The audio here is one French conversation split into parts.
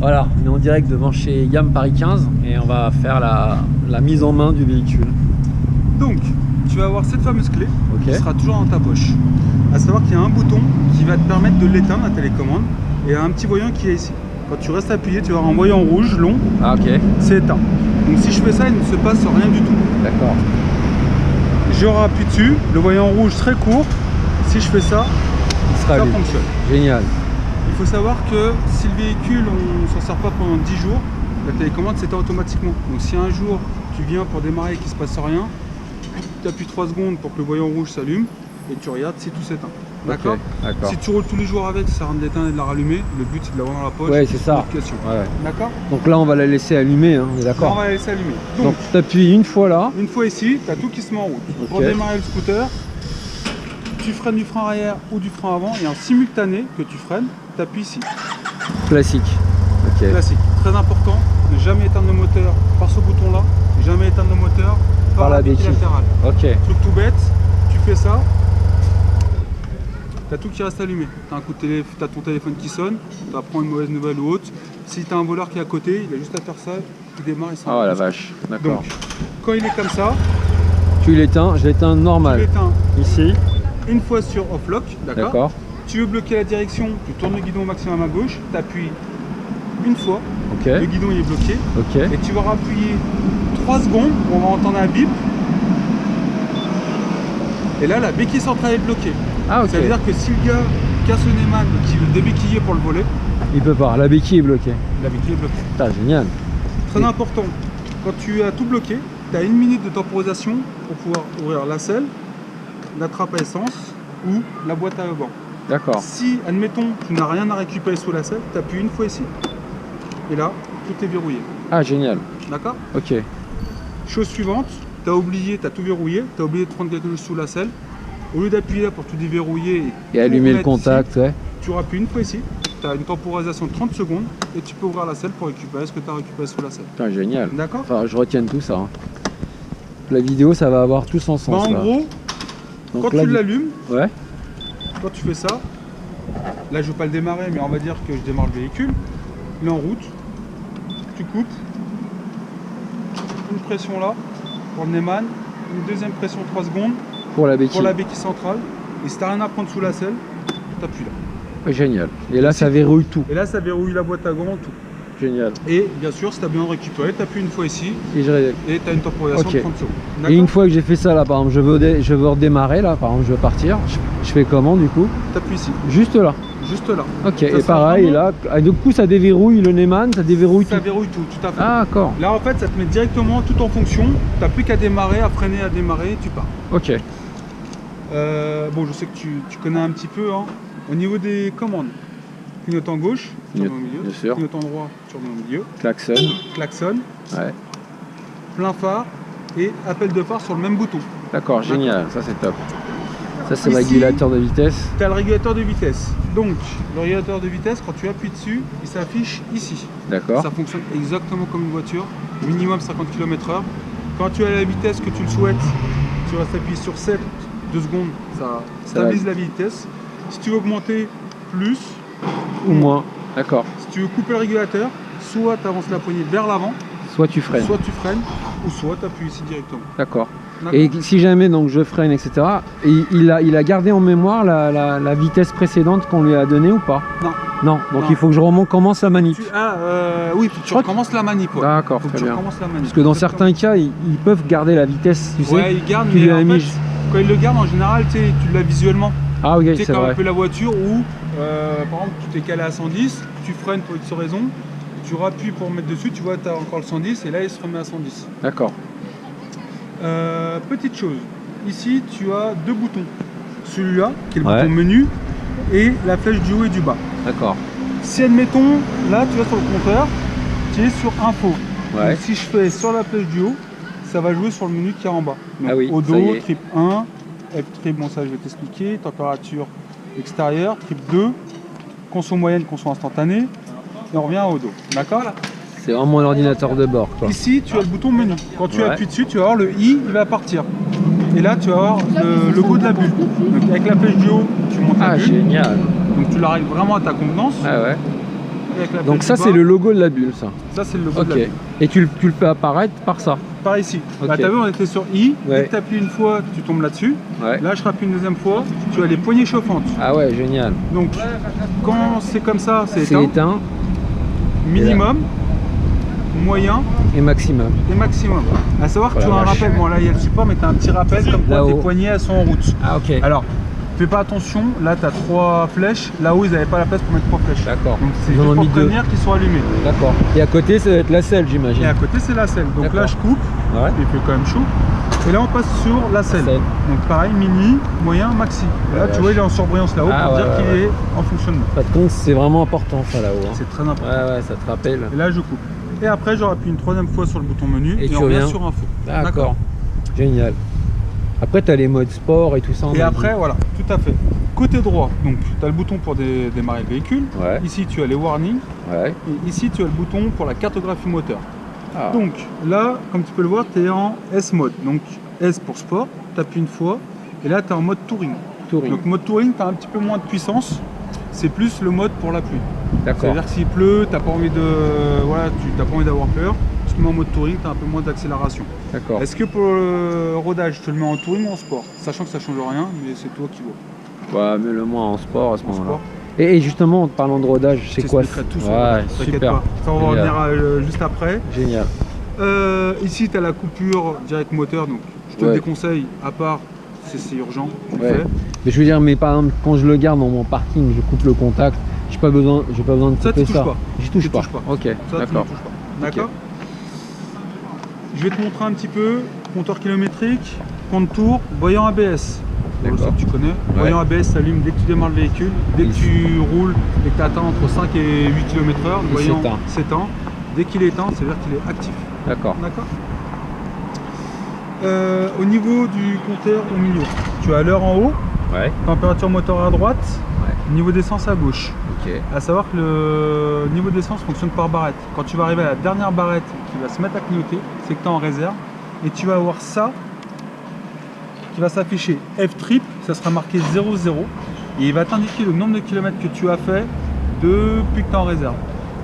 Voilà, on est en direct devant chez YAM Paris 15 et on va faire la mise en main du véhicule. Donc, tu vas avoir cette fameuse clé Ok. qui sera toujours dans ta poche. À savoir qu'il y a un bouton qui va te permettre de l'éteindre, la télécommande, et il y a un petit voyant qui est ici. Quand tu restes appuyé, tu vas avoir un voyant rouge long, Ah ok, c'est éteint. Donc si je fais ça, il ne se passe rien du tout. d'accord. Je rappuie dessus, le voyant rouge très court. Si je fais ça, Il sera ça allumé. fonctionne. Génial. Il faut savoir que si le véhicule, on ne s'en sert pas pendant 10 jours, la télécommande s'éteint automatiquement. Donc si un jour tu viens pour démarrer et qu'il ne se passe rien, tu appuies 3 secondes pour que le voyant rouge s'allume et tu regardes si tout s'éteint. D'accord. Ok, d'accord. Si tu roules tous les jours avec, ça sert à rien de l'éteindre et de la rallumer. Le but c'est de l'avoir dans la poche. Ouais, c'est ça. Question. Ouais. D'accord. Donc là, on va la laisser allumer, hein, on est Là, on d'accord. va la laisser allumer. Donc tu appuies une fois là. Une fois ici, tu as tout qui se met en route. Ok. Pour démarrer le scooter, tu freines du frein arrière ou du frein avant et en simultané que tu freines, tu appuies ici. Classique. Ok. Classique. Très important, ne jamais éteindre le moteur par ce bouton là, jamais éteindre le moteur par la béquille latérale. Ok. Truc tout bête, tu fais ça, tu as tout qui reste allumé. Tu as un coup de téléphone, tu as ton téléphone qui sonne, tu apprends une mauvaise nouvelle ou autre. Si tu as un voleur qui est à côté, il a juste à faire ça, il démarre et ça. Ah la vache, d'accord. Donc, quand il est comme ça, Tu l'éteins, je l'éteins tu normal. l'éteins Ici, une fois sur off-lock, d'accord. d'accord. Tu veux bloquer la direction, tu tournes le guidon au maximum à gauche, tu appuies une fois, Ok. le guidon il est bloqué, Ok. et tu vas rappuyer 3 secondes, on va entendre un bip, et là la béquille centrale est bloquée. Ah ok. Ça veut dire que si le gars casse le Neyman et qu'il veut débéquiller pour le voler, Il peut pas, la béquille est bloquée. la béquille est bloquée. Putain, génial. Très Et- important, quand tu as tout bloqué, tu as 1 minute de temporisation pour pouvoir ouvrir la selle, la trappe à essence ou la boîte à ruban. D'accord. Si, admettons, tu n'as rien à récupérer sous la selle, tu appuies une fois ici. Et là, tout est verrouillé. Ah génial. D'accord? Ok. Chose suivante, tu as oublié, tu as tout verrouillé, tu as oublié de prendre quelque chose sous la selle. Au lieu d'appuyer là pour tout déverrouiller Et allumer le remettre contact, ici, ouais. tu rappuies une fois ici, tu as une temporisation de 30 secondes et tu peux ouvrir la selle pour récupérer ce que tu as récupéré sous la selle. Putain, génial. D'accord? Enfin, je retiens tout ça. Hein. La vidéo, ça va avoir tout son Bah, sens. en là. gros, Donc quand là, tu l'allumes, Ouais. quand tu fais ça, là je ne vais pas le démarrer, mais on va dire que je démarre le véhicule, il est en route, tu coupes, une pression là pour le Neyman, une deuxième pression 3 secondes Pour la béquille. pour la béquille centrale, et si tu n'as rien à prendre sous la selle, tu appuies là. Ouais, génial. Et là, ça verrouille tout. Et là ça verrouille la boîte à gants, tout. Génial. Et bien sûr, si tu as bien récupéré, tu appuies une fois ici Et, et tu as une temporisation Ok. de 30 secondes. Et D'accord? une fois que j'ai fait ça, là, par exemple, je veux redémarrer, là, par exemple, je veux partir. Je fais comment, du coup? Tu appuies ici, Juste là. juste là. Ok. Ça Et sera pareil, vraiment- là, ah, du coup, ça déverrouille le Neyman, ça déverrouille Ça tout. verrouille tout à fait. Ah, d'accord. Là en fait ça te met directement tout en fonction, tu n'as plus qu'à démarrer, à freiner, à démarrer, tu pars. Ok. Bon je sais que tu connais un petit peu, hein. Au niveau des commandes, clignotant gauche, tu remets au milieu, Bien sûr. clignotant droit, tu remets au milieu, Klaxon. klaxon, Ouais. plein phare et appel de phare sur le même bouton. D'accord, génial. Ça, c'est top. Ça, c'est le Ici- régulateur de vitesse. Tu as le régulateur de vitesse. Donc le régulateur de vitesse, quand tu appuies dessus, il s'affiche ici. D'accord. Ça fonctionne exactement comme une voiture, minimum 50 km/h. Quand tu as la vitesse que tu le souhaites, tu restes appuyé sur 7, 2 secondes, ça stabilise la vitesse. Si tu veux augmenter plus Ou moins. D'accord. si tu veux couper le régulateur, soit tu avances la poignée vers l'avant, Soit tu freines. soit tu freines, ou soit tu appuies ici directement. D'accord. D'accord. Et si jamais donc je freine, etc., et il a gardé en mémoire la vitesse précédente qu'on lui a donnée ou pas? Non. Non. Donc Non. il faut que je commence la manip. Oui, faut que tu crois que- recommences la manip. Ouais. D'accord, Faut que très tu bien. recommences la manip. Parce que dans Exactement. certains cas, ils peuvent garder la vitesse, tu sais. Ouais, il garde, tu mais lui as en fait, mis- quand il le garde, en général, tu sais, tu l'as visuellement. Ah ok, Tu sais, c'est comme un vrai. peu la voiture où, par exemple, tu t'es calé à 110, tu freines pour X raison, tu rappuies pour mettre dessus, tu vois, tu as encore le 110 et là, il se remet à 110. D'accord. Petite chose, ici, tu as 2 boutons. Celui-là, qui est le Ouais. bouton menu, et la flèche du haut et du bas. D'accord. Si, admettons, là, tu vas sur le compteur, tu es sur info. Ouais. Donc, si je fais sur la flèche du haut, ça va jouer sur le menu qui est en bas. Donc, Ah oui, ça y Odo, est. trip 1, F-trip, bon ça je vais t'expliquer, température extérieure, trip 2, conso moyenne, conso instantanée, et on revient à Odo. D'accord? C'est vraiment un ordinateur de bord, quoi. Ici, tu as le bouton menu. Quand tu Ouais. appuies dessus, tu vas voir le i, il va partir. Et là, tu vas avoir le logo de la bulle. Donc avec la flèche du haut, tu montes la Ah, bulle. génial. Donc tu la règles vraiment à ta convenance. Ah ouais. avec la Donc flèche ça du c'est bas. le logo de la bulle ça. Ça c'est le logo Ok. de la bulle. Et tu le fais apparaître par ça. Par ici. Ok. Bah, t'as vu, on était sur I. Ouais. Dès que tu appuies une fois, tu tombes là-dessus. Ouais. Là, je rappuie une deuxième fois, tu as les poignées chauffantes. Ah ouais, génial. Donc, quand c'est comme ça, c'est C'est éteint. éteint Minimum, moyen et maximum. et maximum. À savoir que Oh la tu as un vache. rappel. Bon, là, il y a le support, mais tu as un petit rappel comme quoi Là-haut. tes poignées elles sont en route. Ah ok. Alors, fais pas attention. Là, tu as 3 flèches. Là-haut, ils n'avaient pas la place pour mettre 3 flèches. D'accord. Donc, c'est Ils en juste ont pour mis deux. prévenir qu'ils sont allumés. D'accord. Et à côté ça va être la selle j'imagine. Et à côté, c'est la selle. Donc là, D'accord. je coupe. Ouais. Il fait quand même chaud. Et là, on passe sur la selle. selle. Donc pareil, mini, moyen, maxi. Et là, Ouais, tu vois, il est en surbrillance là-haut Ah, pour ouais, dire ouais, qu'il ouais. est en fonctionnement. Pas de compte, c'est vraiment important ça là-haut. Hein. C'est très important. Ouais, ça te rappelle. Et là, je coupe. Et après, je rappuie une troisième fois sur le bouton menu Et et tu on revient reviens. sur info. D'accord. Génial. Après, tu as les modes sport et tout ça. on Et a après, dit. voilà, tout à fait. Côté droit, donc tu as le bouton pour démarrer le véhicule. Ouais. Ici, tu as les warnings. Ouais. Et ici, tu as le bouton pour la cartographie moteur. Ah. Donc là, comme tu peux le voir, tu es en S mode. Donc S pour sport, tu appuies une fois. Et là, tu es en mode touring. Touring. Donc mode touring, tu as un petit peu moins de puissance. C'est plus le mode pour la pluie. D'accord. C'est-à-dire que s'il pleut, t'as pas envie de, voilà, t'as pas envie d'avoir peur. Tu te mets en mode touring, tu as un peu moins d'accélération. D'accord. Est-ce que pour le rodage, tu le mets en touring ou en sport? Sachant que ça change rien, mais c'est toi qui vois. Ouais, mais le moins en sport à ce En moment-là. sport. Et justement, en parlant de rodage, c'est Je quoi t'expliquerai tout sur Ouais, le rodage, t'inquiète super. pas. Ça, on va Génial. revenir juste après. Génial. Ici, tu as la coupure direct moteur, donc je te le Ouais. déconseille, à part si c'est urgent, on le Ouais. fait. Mais je veux dire, mais par exemple, quand je le garde dans mon parking, je coupe le contact. J'ai pas besoin de Ça, tu couper touches ça. pas. J'y touche Tu pas. touches pas. Ok. Ça, tu ne D'accord. touches pas. D'accord. Je vais te montrer un petit peu compteur kilométrique, compte tour, voyant ABS. Bon, D'accord. ça, tu connais. Voyant ABS s'allume dès que tu démarres le véhicule, dès que tu roules et que tu atteins entre 5 et 8 km/h, le Il voyant s'éteint. s'éteint. Dès qu'il est éteint, ça veut dire qu'il est actif. D'accord. D'accord. Au niveau du compteur au milieu, tu as l'heure en haut, Ouais. température moteur à droite, Ouais. niveau d'essence à gauche. Ok. À savoir que le niveau d'essence fonctionne par barrette. Quand tu vas arriver à la dernière barrette qui va se mettre à clignoter, c'est que tu es en réserve. Et tu vas avoir ça qui va s'afficher F-trip, ça sera marqué 00. Et il va t'indiquer le nombre de kilomètres que tu as fait depuis que tu es en réserve.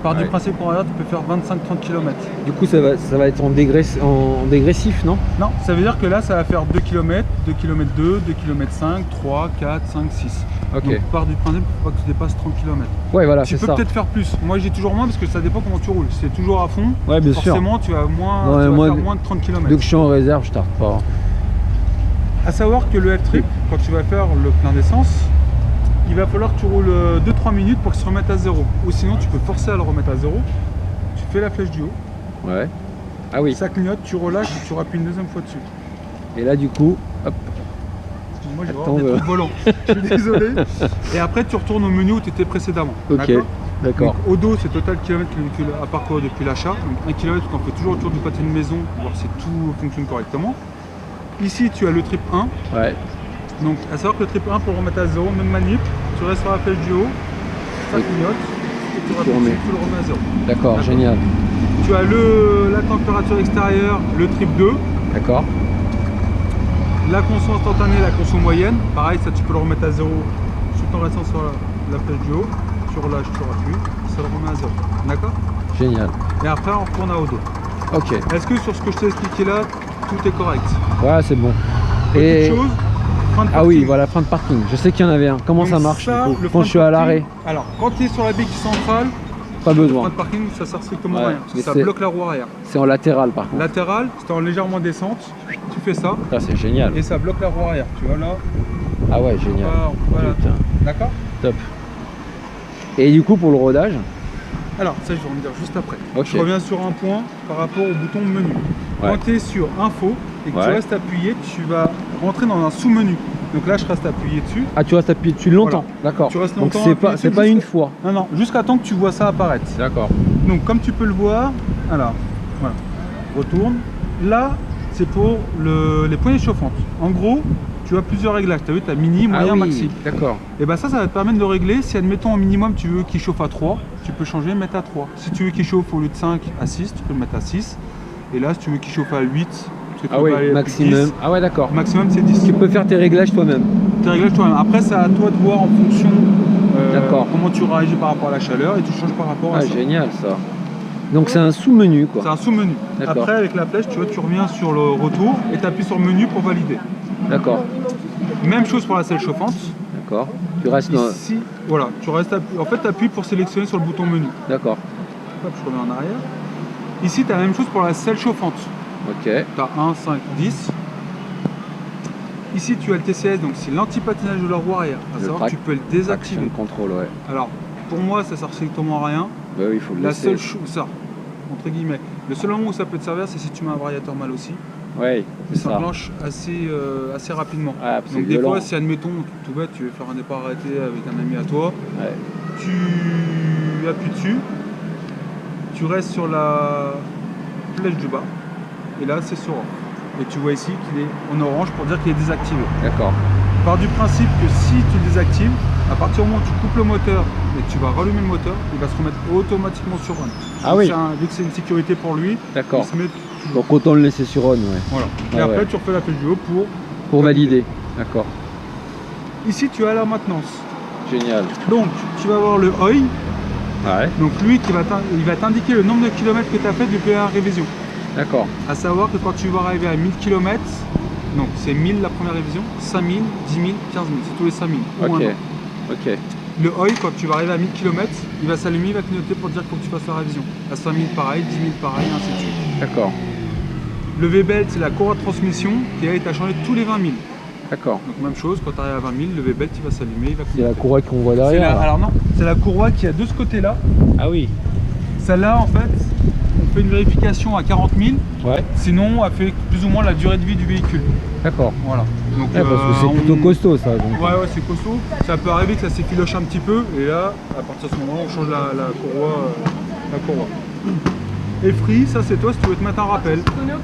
Par du Ouais. principe qu'en réserve, tu peux faire 25-30 km. Du coup, ça va être en dégressif, non? Non, ça veut dire que là, ça va faire 2 km, 2 km 2, 2 km 5, 3, 4, 5, 6. Ok. Donc, par du principe, il faut pas que tu dépasses 30 km. Ouais, voilà, Tu c'est peux ça. peut-être faire plus. Moi, j'ai toujours moins parce que ça dépend comment tu roules. Si tu es toujours à fond, Ouais, bien sûr. forcément, tu vas, moins, Ouais, tu vas moi, faire moins de 30 km. Dès que je suis en réserve, je tarde pas. À savoir que le F-trip, quand tu vas faire le plein d'essence, il va falloir que tu roules 2-3 minutes pour qu'il se remette à zéro. Ou sinon, tu peux forcer à le remettre à zéro. Tu fais la flèche du haut, Ouais. Ah oui. ça clignote, tu relâches et tu rappuies une deuxième fois dessus. Et là, du coup, hop. Moi, j'ai Attends, vraiment des trucs volants. Je suis désolé. Et après, tu retournes au menu où tu étais précédemment. Ok. D'accord. D'accord. Donc, au dos, c'est total kilomètre que le véhicule a parcouru depuis l'achat. Donc 1 km, tu en fais toujours autour du pâté de maison, voir si tout fonctionne correctement. Ici, tu as le trip 1. Ouais. Donc, à savoir que le trip 1, pour le remettre à 0, même manip, tu restes sur la flèche du haut, ça Oui. clignote, et tu rappuies remets. dessus, tu le remets à 0. D'accord, D'accord. génial. Tu as la température extérieure, le trip 2, D'accord. la conso instantanée, la conso moyenne. Pareil, ça tu peux le remettre à 0 tout en restant sur la flèche du haut. Tu relâches, tu rappuies, ça le remet à 0. D'accord. Génial. Et après, on retourne à au dos. Ok. Est-ce que sur ce que je t'ai expliqué là, tout est correct? Ouais, c'est bon. Petite Et chose, frein de ah oui, parking. voilà, frein de parking. Je sais qu'il y en avait un. Comment Donc ça marche du coup le quand frein je de suis à parking- l'arrêt? Alors, quand tu es sur la béquille centrale, Pas le besoin. frein de parking, ça sert strictement à Ouais, rien. Parce que mais ça c'est- bloque la roue arrière. C'est en latéral par contre. Latéral, c'est en légèrement descente, tu fais ça Ah, c'est génial. et ça bloque la roue arrière. Tu vois là, Ah ouais, génial. voilà. Putain, D'accord. top. Et du coup, pour le rodage, Alors, ça, je vais en dire juste après. Ok. Je reviens sur un point par rapport au bouton menu. Ouais. Quand tu es sur Info et que Ouais. tu restes appuyé, tu vas rentrer dans un sous-menu. Donc là, je reste appuyé dessus. ah, tu restes appuyé dessus longtemps. D'accord. Tu restes Donc longtemps c'est appuyé pas, dessus c'est pas une jusqu'à- fois. Non, non, jusqu'à temps que tu vois ça apparaître. D'accord. Donc, comme tu peux le voir, alors, voilà, retourne. Là, c'est pour les poignées chauffantes. En gros, tu as plusieurs réglages. Tu as vu, tu as mini, moyen, Ah oui, maxi. d'accord. Et bien ça va te permettre de régler. Si admettons au minimum tu veux qu'il chauffe à 3, tu peux changer, mettre à 3. Si tu veux qu'il chauffe au lieu de 5 à 6, tu peux le mettre à 6. Et là, si tu veux qu'il chauffe à 8, parce que tu Ah peux oui, pas aller à plus de maximum. 10, Ah ouais, d'accord. maximum c'est 10. Tu peux faire tes réglages toi-même. Tes réglages toi-même. Après, c'est à toi de voir en fonction D'accord. comment tu réagis par rapport à la chaleur et tu changes par rapport à Ah, ça. génial ça. Donc c'est un sous-menu C'est quoi. un sous-menu. D'accord. Après, avec la flèche, tu vois, tu reviens sur le retour et tu appuies sur le menu pour valider. D'accord. Même chose pour la selle chauffante. D'accord. Tu restes dans... Ici, voilà, tu restes en fait, tu appuies pour sélectionner sur le bouton menu. D'accord. Hop, je reviens en arrière. Ici, tu as la même chose pour la selle chauffante. Ok. Tu as 1, 5, 10. Ici, tu as le TCS, donc c'est l'anti-patinage de la roue arrière. À savoir que tu peux le désactiver. Traction contrôle, ouais. Alors, pour moi, ça sert strictement à rien. Bah oui, il faut le La laisser. seule chose, ça, entre guillemets, le seul moment où ça peut te servir, c'est si tu mets un variateur mal aussi. Ouais, Il c'est ça. s'enclenche assez rapidement. Ah, c'est donc des violent. fois, si admettons, tout bête, tu veux faire un départ arrêté avec un ami à toi, Ouais. tu appuies dessus, tu restes sur la flèche du bas, et là c'est sur off. Et tu vois ici qu'il est en orange pour dire qu'il est désactivé. D'accord. Part du principe que si tu le désactives, à partir du moment où tu coupes le moteur et que tu vas rallumer le moteur, il va se remettre automatiquement sur on. Ah Donc oui. vu que c'est une sécurité pour lui, D'accord. il se met Donc autant le laisser sur on, ouais. voilà. Et Ouais, après ouais. tu refais la flèche du haut Pour valider. D'accord. Ici tu as la maintenance. Génial. Donc tu vas avoir le OI, Ouais. donc lui il va t'indiquer le nombre de kilomètres que tu as fait depuis la révision. D'accord. À savoir que quand tu vas arriver à 1000 km, donc c'est 1000 la première révision, 5000, 10 000, 15 000, c'est tous les 5000. ou Ok. un an. Ok. Le OI, quand tu vas arriver à 1000 km, il va s'allumer, il va clignoter pour te dire qu'il faut que tu fasses la révision. À 5000 pareil, 10 000 pareil, ainsi de suite. D'accord. Le V-belt, c'est la courroie de transmission qui a été changée tous les 20 000. D'accord. Donc même chose, quand tu arrives à 20 000, le V-belt il va s'allumer, il va C'est la clignoter. courroie qu'on voit C'est derrière. là. alors non, c'est la courroie qui a de ce côté-là. Ah oui. Celle-là, en fait, on fait une vérification à 40 000, Ouais. sinon elle fait plus ou moins la durée de vie du véhicule. D'accord. Voilà. Donc, Ouais, parce que c'est plutôt costaud ça. Donc. Ouais, ouais, c'est costaud. Ça peut arriver que ça s'effiloche un petit peu, et là, à partir de ce moment, on change la courroie. Et free, ça c'est toi si tu veux te mettre un rappel.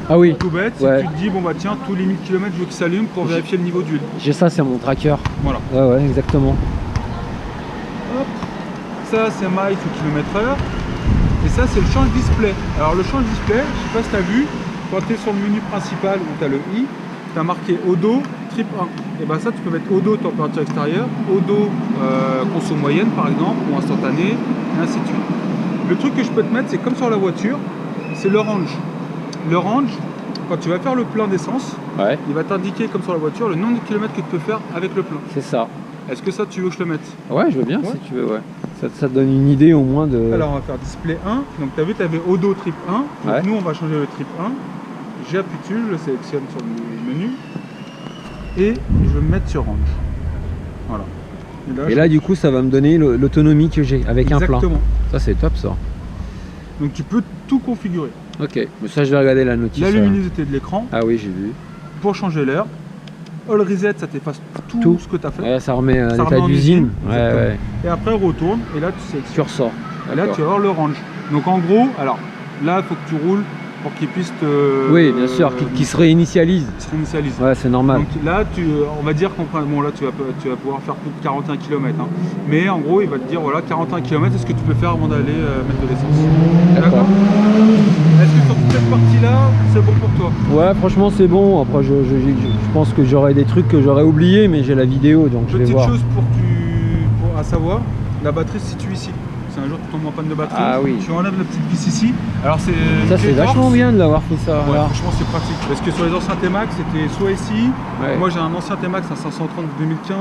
Ah oui. Tout bête, Ouais. si tu te dis, bon bah tiens, tous les 1000 km, je veux qu'il s'allume pour vérifier le niveau d'huile. J'ai ça, c'est mon tracker. Voilà. Ouais, ouais, exactement. Hop. Ça c'est miles au kilomètre/heure. Et ça c'est le change display. Alors le change display, je sais pas si tu as vu, quand tu es sur le menu principal où tu as le i, tu as marqué Odo trip 1. Et ben ça tu peux mettre Odo température extérieure, Odo conso moyenne par exemple, ou instantané, et ainsi de suite. Le truc que je peux te mettre, c'est comme sur la voiture, c'est le range. Le range, quand tu vas faire le plein d'essence, Ouais. il va t'indiquer comme sur la voiture le nombre de kilomètres que tu peux faire avec le plein. C'est ça. Est-ce que ça tu veux que je le mette? Ouais, je veux bien Ouais. si tu veux, ouais. Ça te donne une idée au moins de... Alors on va faire display 1, donc tu as vu tu avais Odo trip 1, donc Ouais. nous on va changer le trip 1, j'appuie dessus, je le sélectionne sur le menu et je vais me mettre sur range. Voilà. Et là du coup ça va me donner l'autonomie que j'ai avec un plein. exactement. Ça c'est top ça. Donc tu peux tout configurer. Ok, mais ça je vais regarder la notice. La luminosité de l'écran, Ah oui j'ai vu. pour changer l'heure. All reset, ça t'efface tout ce que tu as fait. Ouais, ça remet à Ça l'état remet en d'usine. usine, Ouais, exactement. ouais. Et après retourne et là tu Tu sélectionnes. ressors. Et là tu vas avoir le range. Donc en gros, alors là il faut que tu roules pour qu'il puisse te... Oui, bien sûr, qui se réinitialise. se réinitialise. Ouais, c'est normal. Donc là, on va dire qu'on bon là tu vas pouvoir faire plus de 41 km. Hein. Mais en gros, il va te dire voilà 41 km, c'est ce que tu peux faire avant d'aller mettre de l'essence. D'accord. Est-ce que sur toute cette partie-là, c'est bon pour toi? Ouais, franchement c'est bon. Après je pense que j'aurais des trucs que j'aurais oubliés, mais j'ai la vidéo donc je vais Petite voir. chose à savoir, la batterie se situe ici. Si un jour tu tombes en panne de batterie, Ah oui. tu enlèves la petite vis ici. Alors c'est Ça c'est vachement bien de l'avoir fait ça. Ouais, alors. franchement c'est pratique. Parce que sur les anciens T-Max, c'était soit ici. Ouais. Moi j'ai un ancien T-Max, un 530 de 2015.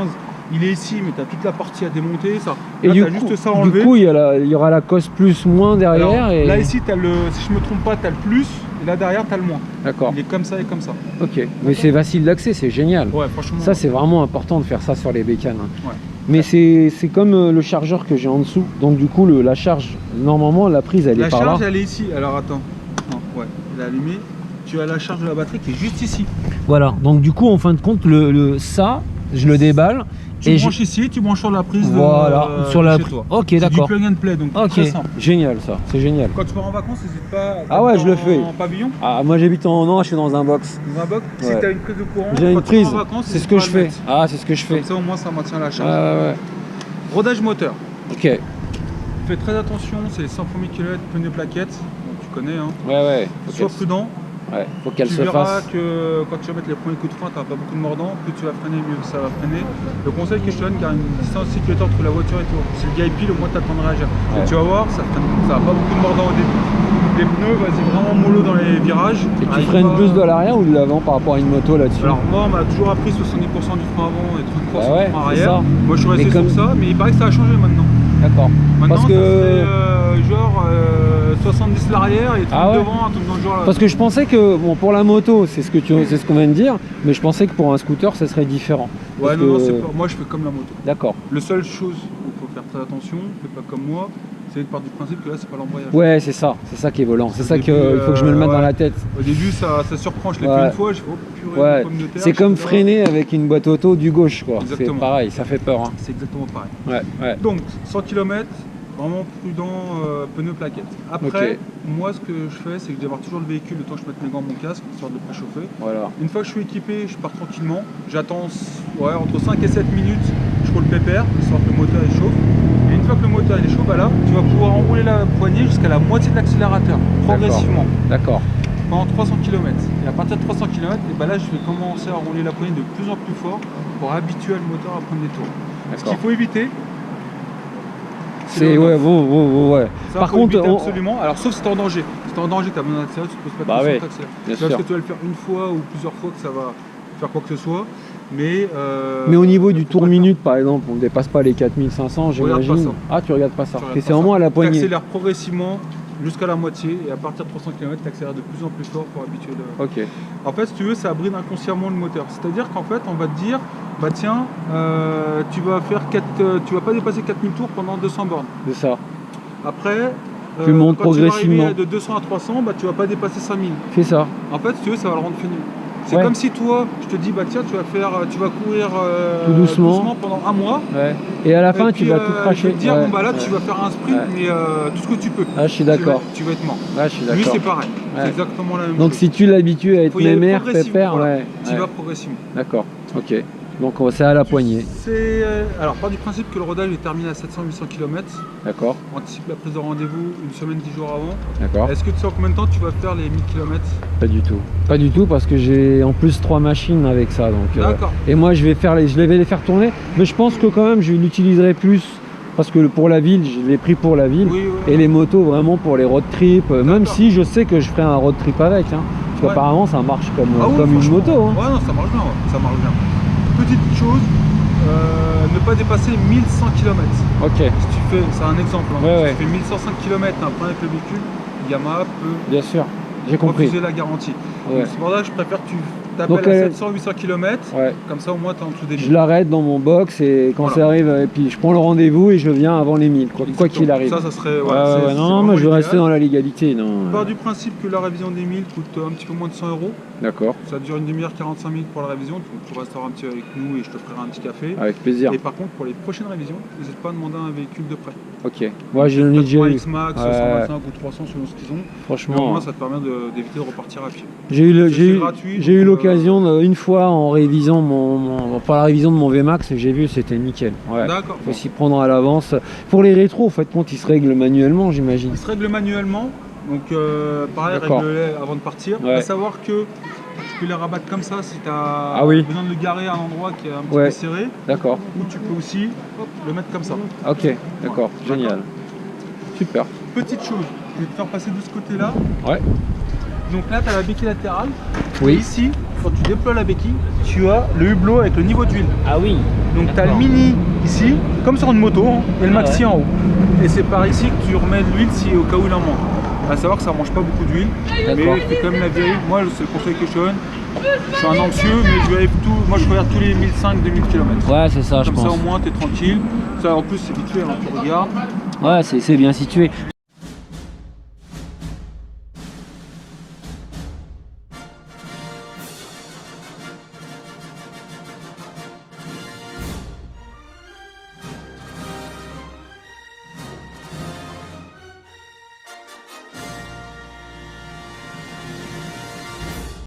Il est ici, mais tu as toute la partie à démonter. Ça. Et Là, du tu as coup, juste ça à enlever. du coup, il y aura la cosse plus moins derrière. Alors, et... là ici, t'as le, si je me trompe pas, tu as le plus. Et là derrière, tu as le moins. D'accord. Il est comme ça et comme ça. Ok. Mais c'est facile d'accès, c'est génial. Ouais, franchement. Ça c'est vraiment important de faire ça sur les bécanes. Hein. Ouais. Mais c'est comme le chargeur que j'ai en dessous. Donc du coup la charge, normalement la prise elle La est par charge, là. elle est ici. Alors attends. Non, ouais, elle est allumée. Tu as la charge de la batterie qui est juste ici. Voilà. Donc du coup en fin de compte ça je le déballe. Tu et branches ici, tu branches sur la prise voilà, sur de la chez toi. Ok, C'est du d'accord. plug and play, donc Ok, très simple. génial ça, c'est génial. Quand tu pars en vacances, n'hésite pas Ah ouais, je le fais. en pavillon, Ah moi j'habite en non, je suis dans un box. dans un box. Si Ouais. tu as une prise de courant, J'ai une quand tu pars prise, en vacances, c'est ce n'hésite que pas je à le fais. mettre. Ah c'est ce que je fais. Comme ça au moins ça maintient la charge. Ouais. Rodage moteur. Ok. Fais très attention, c'est les 100 premiers kilomètres, pneus plaquettes. Donc tu connais, hein. Ouais. Sois prudent. Ouais, faut qu'elle Tu se verras fasse. que quand tu vas mettre les premiers coups de frein, tu n'auras pas beaucoup de mordants, plus tu vas freiner, mieux ça va freiner. Le conseil que je te donne, car une distance sécuritaire entre la voiture et toi, si le gars est pile, au moins tu attends de réagir. Ouais. Et tu vas voir, ça va pas beaucoup de mordants au début. Les pneus, vas-y vraiment mollo dans les virages. Et tu freines plus de l'arrière ou de l'avant par rapport à une moto là-dessus? Alors moi, on m'a toujours appris 70% du frein avant et 30% Bah ouais, du frein c'est arrière. ça. Moi je suis resté comme... sur ça, mais il paraît que ça a changé maintenant. D'accord. Maintenant, Parce ça que... serait genre 70 l'arrière et 30 Ah ouais. devant, un truc dans le genre là. Parce que je pensais que, bon, pour la moto, c'est ce qu'on vient de dire, mais je pensais que pour un scooter, ça serait différent. Ouais, Parce non, que- c'est pas... moi je fais comme la moto. D'accord. Le seule chose où il faut faire très attention, fais pas comme moi, c'est de partir du principe que là c'est pas l'embrayage. Ouais, c'est ça qui est volant. C'est ça Au qu'il début, faut que je me le mette ouais. dans la tête. Au début ça surprend, je l'ai Ouais. fait une fois, je fais oh purée, Ouais, pomme de terre, c'est comme je sais pas. freiner avec une boîte auto du gauche, quoi. C'est Exactement. pareil, ça fait peur. Hein. C'est exactement pareil. Ouais, ouais. Donc 100 km, vraiment prudent, pneus plaquettes. Après, Ok. moi ce que je fais, c'est que je démarre toujours le véhicule le temps que je mette mes gants, mon casque, histoire de le préchauffer. Voilà. Une fois que je suis équipé, je pars tranquillement. J'attends entre 5 et 7 minutes, je roule pépère, histoire que le moteur il chauffe. Et une fois que le moteur il est chaud, bah là, tu vas pouvoir enrouler la poignée jusqu'à la moitié de l'accélérateur, progressivement, D'accord. pendant 300 km. Et à partir de 300 km, et bah là, je vais commencer à rouler la poignée de plus en plus fort pour habituer le moteur à prendre des tours. Ce qu'il D'accord. faut éviter, C'est le ouais, on-off. ouais. Ça, Par faut contre, éviter on- absolument. Alors, sauf si t'es en danger. Si t'es en danger, t'as besoin d'accélérer, tu te poses pas de Bah question, ouais, t'accélères. bien C'est parce sûr. que tu vas le faire une fois ou plusieurs fois que ça va faire quoi que ce soit. Mais Mais au niveau du faut tour pas le minute, par exemple, on ne dépasse pas les 4500, Regarde j'imagine. pas ça. Ah, tu regardes pas ça. faire. Tu Ok, regardes c'est pas vraiment ça. à la poignée. T'accélères progressivement jusqu'à la moitié et à partir de 300 km, t'accélères de plus en plus fort pour habituer le. Ok. En fait, si tu veux, ça bride inconsciemment le moteur. C'est-à-dire qu'en fait, on va te dire, bah tiens, tu vas pas dépasser 4000 tours pendant 200 bornes. C'est ça. Après, Tu montes quand tu vas progressivement. arriver de 200 à 300, bah tu vas pas dépasser 5000. Fais ça. En fait, si tu veux, ça va le rendre fini. C'est Ouais. comme si toi, je te dis, bah tiens, tu vas courir Tout doucement. pendant un mois. Ouais. Et à la fin, Et tu puis, vas tout Je cracher. vais te dire, Ouais, bon bah là, ouais. tu vas faire un sprint, Ouais. mais tout ce que tu peux. Ah, je suis d'accord. Tu vas être mort. Ah, je suis Lui, d'accord. c'est pareil. Ouais. C'est exactement la même Donc chose. si tu l'habitues à être Faut y aller mémère, progressivement, pépère, voilà. ouais. Tu Ouais. vas progressivement. D'accord. Ok. Donc c'est à la poignée. Alors, part du principe que le rodage est terminé à 700-800 km. D'accord. Anticipe la prise de rendez-vous une semaine, 10 jours avant. D'accord. Est-ce que tu sais en combien de temps tu vas faire les 1000 km? Pas du tout. Pas du tout parce que j'ai en plus 3 machines avec ça. Donc, D'accord. et moi je vais les faire tourner. Mais je pense que quand même je l'utiliserai plus. Parce que pour la ville, je l'ai pris pour la ville. Oui, oui. Et les motos vraiment pour les road trips. Même si je sais que je ferai un road trip avec. Hein. Parce Ouais. qu'apparemment ça marche comme, Ah oui, comme une franchement. moto. Hein. Ouais, non, ça marche bien. Ouais. Ça marche bien. Petite chose, ne pas dépasser 1100 km. Ok. Si tu fais, c'est un exemple, hein. Ouais, si ouais. tu fais 1105 km un problème avec le véhicule, Yamaha peut Bien sûr. J'ai compris. refuser la garantie. Ouais. Donc, c'est pour ça que je préfère que tu Donc, t'appelles à 700-800 km, Ouais. comme ça au moins tu es en dessous des Je 1000. l'arrête dans mon box et quand Voilà. ça arrive, et puis je prends le rendez-vous et je viens avant les 1000, quoi qu'il arrive. Ça serait. Ouais, Voilà, ouais, c'est- ouais. c'est Non, vraiment moi je veux l'idéal. rester dans la légalité. Non. On part du principe que la révision des 1000 coûte un petit peu moins de 100 €. D'accord, Ça dure une demi-heure, 45 minutes pour la révision. Tu pourras rester un petit avec nous et je te ferai un petit café. avec plaisir. Et par contre, pour les prochaines révisions, n'hésite pas à demander un véhicule de prêt. Ok, moi je l'ai déjà 80 eu. X-Max, Ouais. 125 ou 300 selon ce qu'ils ont. Mais au Franchement, moins, ça te permet d'éviter de repartir à pied. j'ai eu, c'est j'ai eu, gratuit, j'ai eu donc, l'occasion une fois en révisant pour la révision de mon VMAX et j'ai vu c'était nickel. Ouais. D'accord. Faut s'y prendre à l'avance. Pour les rétros, en fait, compte, ils se règlent manuellement, j'imagine. Il se règle manuellement. Donc, pareil, D'accord. règle-les avant de partir. Ouais. À savoir que tu peux les rabattre comme ça si tu as Ah oui. besoin de le garer à un endroit qui est un petit Ouais. peu serré. D'accord. Ou tu peux aussi le mettre comme ça. Ok, d'accord, Voilà. génial. Super. Petite chose, je vais te faire passer de ce côté-là. Ouais. Donc là, tu as la béquille latérale. Et Oui. ici, quand tu déploies la béquille, tu as le hublot avec le niveau d'huile. Ah oui. Donc tu as le D'accord. mini ici, comme sur une moto, hein, et le Ah maxi ouais. en haut. Et c'est par ici que tu remets de l'huile si au cas où il en manque. À savoir que ça mange pas beaucoup d'huile, mais D'accord. fais quand même la vérif. Moi, c'est le conseil que je te donne. Je suis un anxieux, mais je vérifie tout. Moi, je regarde tous les 1500-2000 km. Ouais, c'est ça, je Comme ça, pense. au moins, tu es tranquille. Ça, en plus, c'est vite fait, hein, tu regardes. Ouais, c'est bien situé.